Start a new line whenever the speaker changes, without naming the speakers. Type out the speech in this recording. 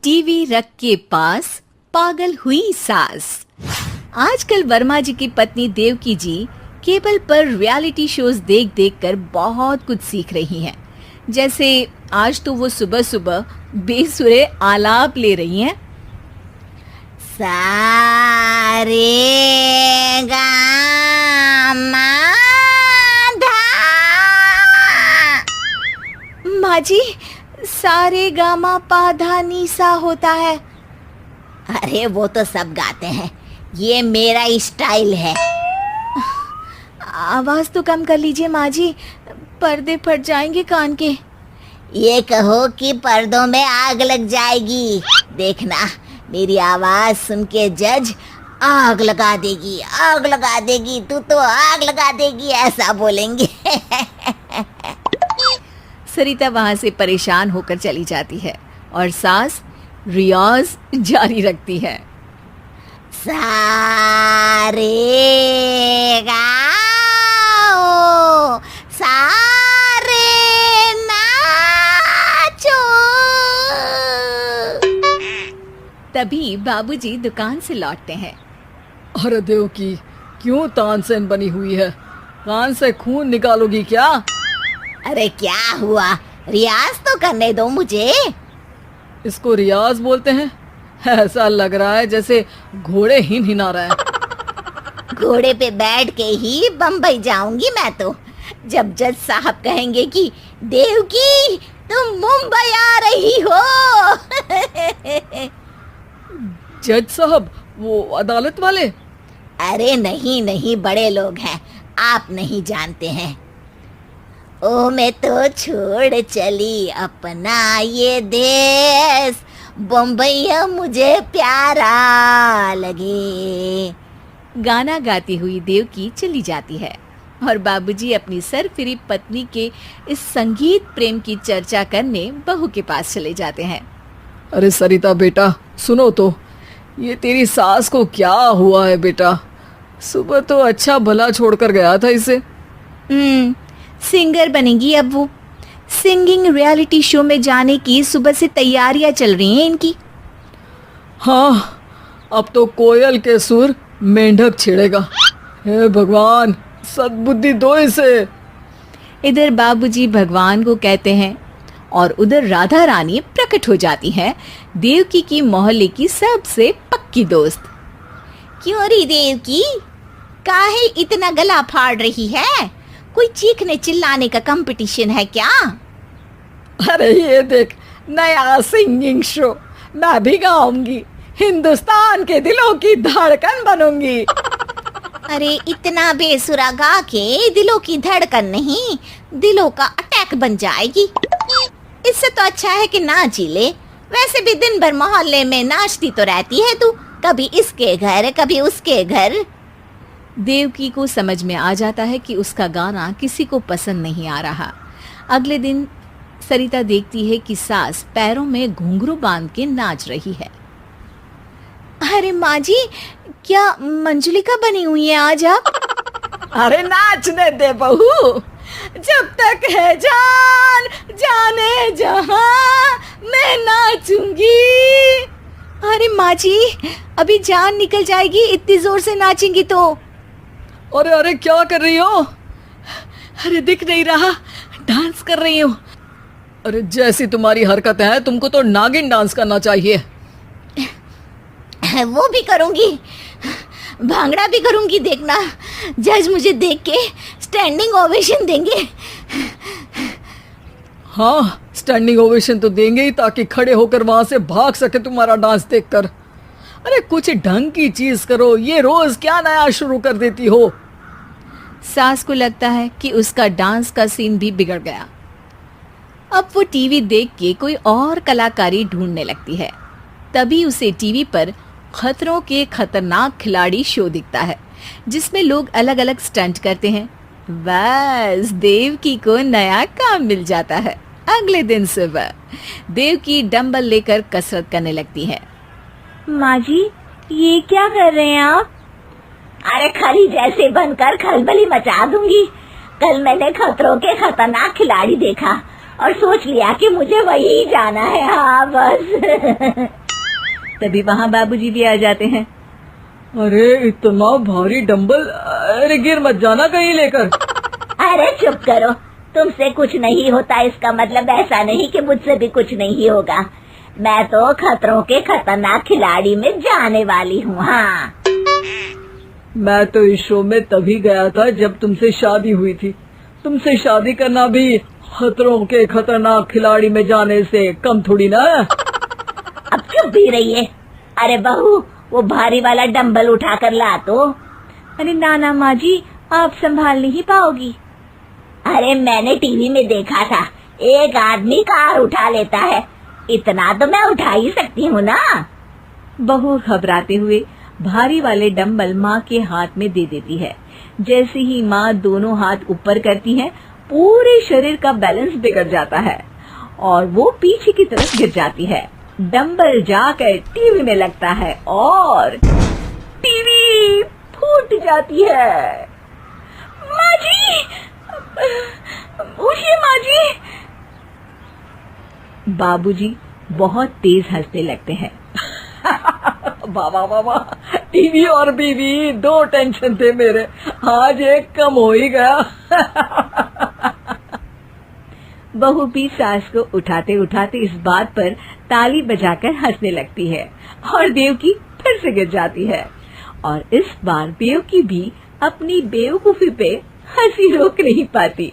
TV रख के पास पागल हुई सास। आजकल वर्मा जी की पत्नी देवकी जी केबल पर रियलिटी शोज देख देख कर बहुत कुछ सीख रही हैं। जैसे आज तो वो सुबह सुबह बेसुरे आलाप ले रही हैं।
सारे गामा
माँ जी, सारे गामा पा धा नी सा होता है।
अरे वो तो सब गाते हैं, ये मेरा स्टाइल है।
आवाज तो कम कर लीजिए माँ जी, पर्दे फट जाएंगे कान के।
ये कहो कि पर्दों में आग लग जाएगी। देखना, मेरी आवाज सुन के जज आग लगा देगी, आग लगा देगी, तू तो आग लगा देगी, ऐसा बोलेंगे।
सरिता वहां से परेशान होकर चली जाती है और सास रियाज जारी रखती है।
सारे गाओ, सारे नाचो।
तभी बाबूजी दुकान से लौटते हैं।
अरे देवकी, क्यों तानसेन बनी हुई है? कान से खून निकालोगी क्या?
अरे क्या हुआ, रियाज तो करने दो मुझे।
इसको रियाज बोलते हैं? ऐसा लग रहा है जैसे घोड़े हिना रहा है।
घोड़े पे बैठ के ही बम्बई जाऊंगी मैं तो, जब जज साहब कहेंगे कि देवकी तुम मुंबई आ रही हो।
जज साहब, वो अदालत वाले?
अरे नहीं नहीं, बड़े लोग हैं, आप नहीं जानते हैं। ओ मैं तो छोड़ चली अपना ये देश, बम्बई मुझे प्यारा लगे।
गाना गाती हुई देवकी चली जाती है और बाबूजी अपनी सरफिरी पत्नी के इस संगीत प्रेम की चर्चा करने बहू के पास चले जाते हैं।
अरे सरिता बेटा, सुनो तो, ये तेरी सास को क्या हुआ है बेटा? सुबह तो अच्छा भला छोड़कर गया था इसे।
सिंगर बनेगी अब वो। सिंगिंग रियलिटी शो में जाने की सुबह से तैयारियां चल रही हैं इनकी।
हाँ, अब तो कोयल के सुर मेंढक छेड़ेगा। हे भगवान, सद्बुद्धि दो इसे।
इधर बाबूजी भगवान को कहते हैं और उधर राधा रानी प्रकट हो जाती है, देवकी की मोहल्ले की सबसे पक्की दोस्त।
क्यों री देवकी, काहे इतना गला फाड़ रही है? कोई चीखने चिल्लाने का कंपटीशन है क्या?
अरे ये देख, नया सिंगिंग शो, मैं भी गाऊंगी, हिंदुस्तान के दिलों की धड़कन बनूंगी।
अरे इतना बेसुरा गा के दिलों की धड़कन नहीं, दिलों का अटैक बन जाएगी। इससे तो अच्छा है कि नाच ही ले। वैसे भी दिन भर मोहल्ले में नाचती तो रहती है तू, कभी इसके घर कभी उसके घर।
देवकी को समझ में आ जाता है कि उसका गाना किसी को पसंद नहीं आ रहा। अगले दिन सरिता देखती है कि सास पैरों में घुंघरू बांध के नाच रही है। अरे माँ जी, क्या मंजुलिका बनी हुई है आज आप?
अरे नाचने दे बहू, जब तक है जान जाने जहां मैं नाचूंगी।
अरे माँ जी, अभी जान निकल जाएगी, इतनी जोर से नाचेंगी तो।
अरे अरे, क्या कर रही हो? अरे दिख नहीं रहा, डांस कर रही हूँ। अरे जैसी तुम्हारी हरकत है, तुमको तो नागिन डांस करना चाहिए।
वो भी करूंगी, भांगड़ा भी करूंगी। देखना, जज मुझे देख के स्टैंडिंग ओवेशन देंगे।
हाँ, स्टैंडिंग ओवेशन तो देंगे ही, ताकि खड़े होकर वहां से भाग सके तुम्हारा डांस देखकर। अरे कुछ ढंग की चीज करो, ये रोज क्या नया शुरू कर देती हो?
सास को लगता है कि उसका डांस का सीन भी बिगड़ गया। अब वो टीवी देख के कोई और कलाकारी ढूंढने लगती है। तभी उसे टीवी पर खतरों के खतरनाक खिलाड़ी शो दिखता है, जिसमें लोग अलग अलग स्टंट करते हैं। बस देवकी को नया काम मिल जाता है। अगले दिन सुबह देवकी डंबल लेकर कसरत करने लगती है।
माँ जी, ये क्या कर रहे हैं आप?
अरे खरी जैसे बनकर खलबली मचा दूंगी। कल मैंने खतरों के खतरनाक खिलाड़ी देखा, और सोच लिया कि मुझे वही जाना है। हाँ बस।
तभी वहाँ बाबूजी भी आ जाते हैं।
अरे इतना भारी डंबल, अरे गिर मत जाना कहीं लेकर।
अरे चुप करो, तुमसे कुछ नहीं होता इसका मतलब ऐसा नहीं कि मुझसे भी कुछ नहीं होगा। मैं तो खतरों के खतरनाक खिलाड़ी में जाने वाली हूँ। हाँ
मैं तो इस शो में तभी गया था जब तुमसे शादी हुई थी। तुमसे शादी करना भी खतरों के खतरनाक खिलाड़ी में जाने से कम थोड़ी ना है।
अब चुप भी रहिए। अरे बहू, वो भारी वाला डंबल उठा कर ला तो।
अरे ना माँ जी, आप संभाल नहीं पाओगी।
अरे मैंने टीवी में देखा था, एक आदमी कार उठा लेता है, इतना तो मैं उठा ही सकती हूँ ना।
बहू घबराते हुए भारी वाले डंबल माँ के हाथ में दे देती है। जैसे ही माँ दोनों हाथ ऊपर करती है, पूरे शरीर का बैलेंस बिगड़ जाता है और वो पीछे की तरफ गिर जाती है। डंबल जाकर टीवी में लगता है और टीवी फूट जाती है। माँ जी, उठिए माँ जी। बाबूजी बहुत तेज हंसने लगते हैं।
बाबा बाबा, टीवी और बीवी दो टेंशन थे मेरे, आज एक कम हो ही गया।
बहू भी सास को उठाते उठाते इस बात पर ताली बजाकर हंसने लगती है और देवकी फिर से गिर जाती है। और इस बार देवकी भी अपनी बेवकूफी पे हंसी रोक नहीं पाती।